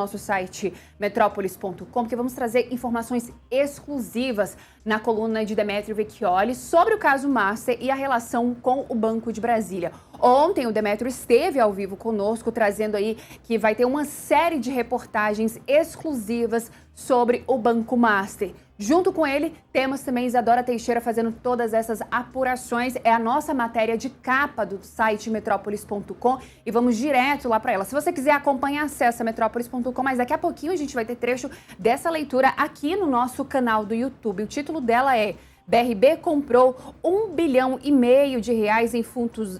nosso site metrópolis.com, porque vamos trazer informações exclusivas na coluna de Demetrio Vecchioli sobre o caso Master e a relação com o Banco de Brasília. Ontem o Demetrio esteve ao vivo conosco, trazendo aí que vai ter uma série de reportagens exclusivas sobre o Banco Master. Junto com ele, temos também Isadora Teixeira fazendo todas essas apurações. É a nossa matéria de capa do site metrópolis.com e vamos direto lá para ela. Se você quiser acompanhar, acessa metrópolis.com, mas daqui a pouquinho a gente vai ter trecho dessa leitura aqui no nosso canal do YouTube. O título dela é BRB comprou R$1,5 bilhão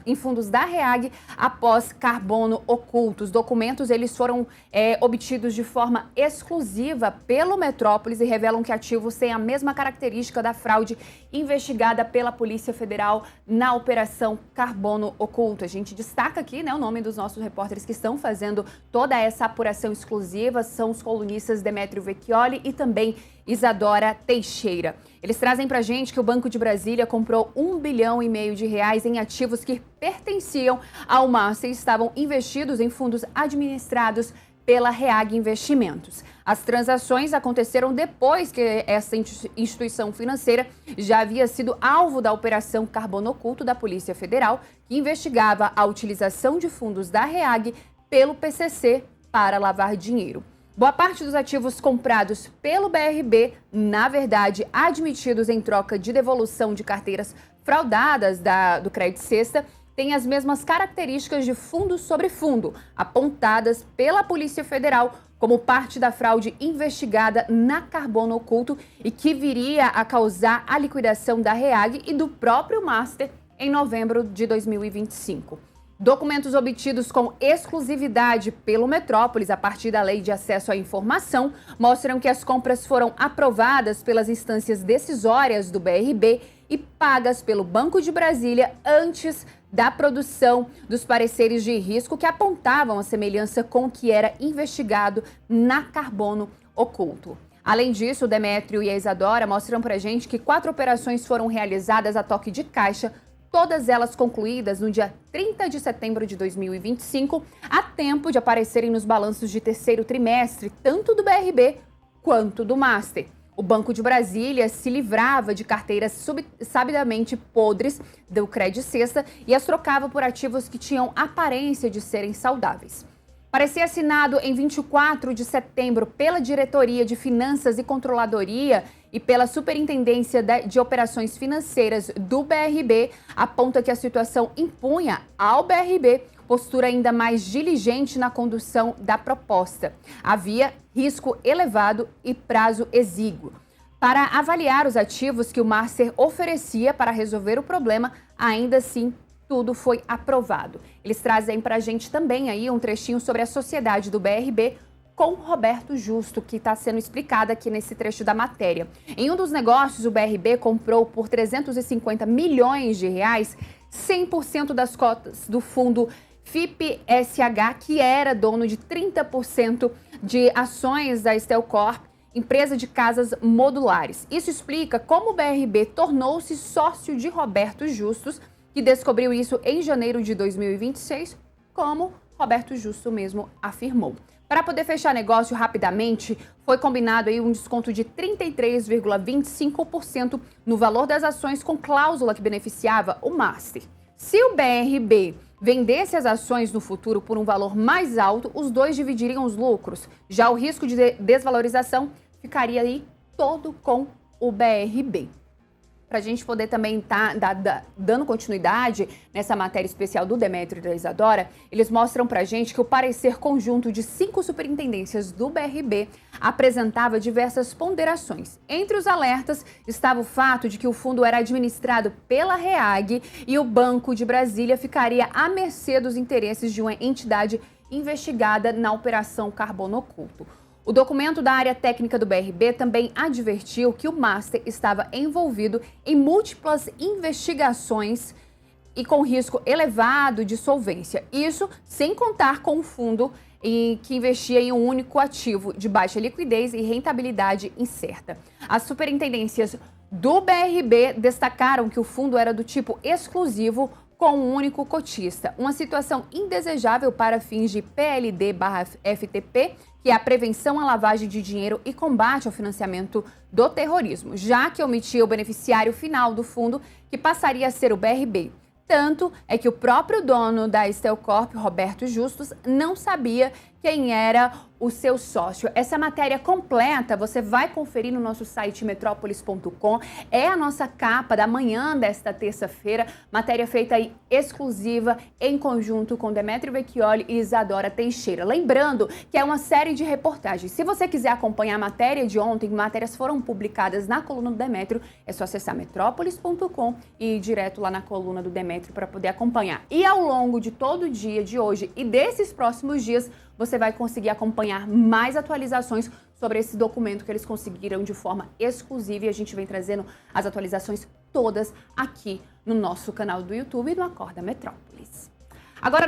em fundos da REAG após carbono oculto. Os documentos eles foram obtidos de forma exclusiva pelo Metrópolis e revelam que ativos têm a mesma característica da fraude investigada pela Polícia Federal na Operação Carbono Oculto. A gente destaca aqui, o nome dos nossos repórteres que estão fazendo toda essa apuração exclusiva, são os colunistas Demetrio Vecchioli e também Isadora Teixeira. Eles trazem pra gente que o Banco de Brasília comprou R$1,5 bilhão em ativos que pertenciam ao Master e estavam investidos em fundos administrados pela REAG Investimentos. As transações aconteceram depois que essa instituição financeira já havia sido alvo da Operação Carbono Oculto da Polícia Federal, que investigava a utilização de fundos da REAG pelo PCC para lavar dinheiro. Boa parte dos ativos comprados pelo BRB, na verdade, admitidos em troca de devolução de carteiras fraudadas do Crédito Sexta, têm as mesmas características de fundo sobre fundo, apontadas pela Polícia Federal como parte da fraude investigada na Carbono Oculto e que viria a causar a liquidação da REAG e do próprio Master em novembro de 2025. Documentos obtidos com exclusividade pelo Metrópolis a partir da Lei de Acesso à Informação mostram que as compras foram aprovadas pelas instâncias decisórias do BRB e pagas pelo Banco de Brasília antes da produção dos pareceres de risco que apontavam a semelhança com o que era investigado na Carbono Oculto. Além disso, o Demetrio e a Isadora mostram pra gente que 4 operações foram realizadas a toque de caixa, todas elas concluídas no dia 30 de setembro de 2025, a tempo de aparecerem nos balanços de terceiro trimestre, tanto do BRB quanto do Master. O Banco de Brasília se livrava de carteiras sabidamente podres do Crédito Sexta e as trocava por ativos que tinham aparência de serem saudáveis. Parecia assinado em 24 de setembro pela Diretoria de Finanças e Controladoria e pela Superintendência de Operações Financeiras do BRB, aponta que a situação impunha ao BRB postura ainda mais diligente na condução da proposta. Havia risco elevado e prazo exíguo. Para avaliar os ativos que o Master oferecia para resolver o problema, ainda assim, tudo foi aprovado. Eles trazem para a gente também aí um trechinho sobre a sociedade do BRB com Roberto Justo, que está sendo explicada aqui nesse trecho da matéria. Em um dos negócios, o BRB comprou por R$350 milhões 100% das cotas do fundo FIP-SH, que era dono de 30% de ações da Estelcorp, empresa de casas modulares. Isso explica como o BRB tornou-se sócio de Roberto Justus, que descobriu isso em janeiro de 2026, como Roberto Justo mesmo afirmou. Para poder fechar negócio rapidamente, foi combinado aí um desconto de 33,25% no valor das ações com cláusula que beneficiava o Master. Se o BRB vendesse as ações no futuro por um valor mais alto, os dois dividiriam os lucros. Já o risco de desvalorização ficaria aí todo com o BRB. Para a gente poder também estar dando continuidade nessa matéria especial do Demetrio e da Isadora, eles mostram para a gente que o parecer conjunto de 5 superintendências do BRB apresentava diversas ponderações. Entre os alertas estava o fato de que o fundo era administrado pela REAG e o Banco de Brasília ficaria à mercê dos interesses de uma entidade investigada na Operação Carbono Oculto. O documento da área técnica do BRB também advertiu que o Master estava envolvido em múltiplas investigações e com risco elevado de solvência. Isso sem contar com o fundo que investia em um único ativo de baixa liquidez e rentabilidade incerta. As superintendências do BRB destacaram que o fundo era do tipo exclusivo, com um único cotista. Uma situação indesejável para fins de PLD/FTP, que é a prevenção à lavagem de dinheiro e combate ao financiamento do terrorismo, já que omitia o beneficiário final do fundo, que passaria a ser o BRB. Tanto é que o próprio dono da Estelcorp, Roberto Justus, não sabia quem era o seu sócio. Essa matéria completa você vai conferir no nosso site metrópolis.com. É a nossa capa da manhã desta terça-feira, matéria feita aí exclusiva em conjunto com Demetrio Vecchioli e Isadora Teixeira. Lembrando que é uma série de reportagens. Se você quiser acompanhar a matéria de ontem, matérias foram publicadas na coluna do Demetrio, é só acessar metrópolis.com e ir direto lá na coluna do Demetrio para poder acompanhar. E ao longo de todo o dia de hoje e desses próximos dias, você vai conseguir acompanhar mais atualizações sobre esse documento que eles conseguiram de forma exclusiva, e a gente vem trazendo as atualizações todas aqui no nosso canal do YouTube e no Acorda Metrópolis. Agora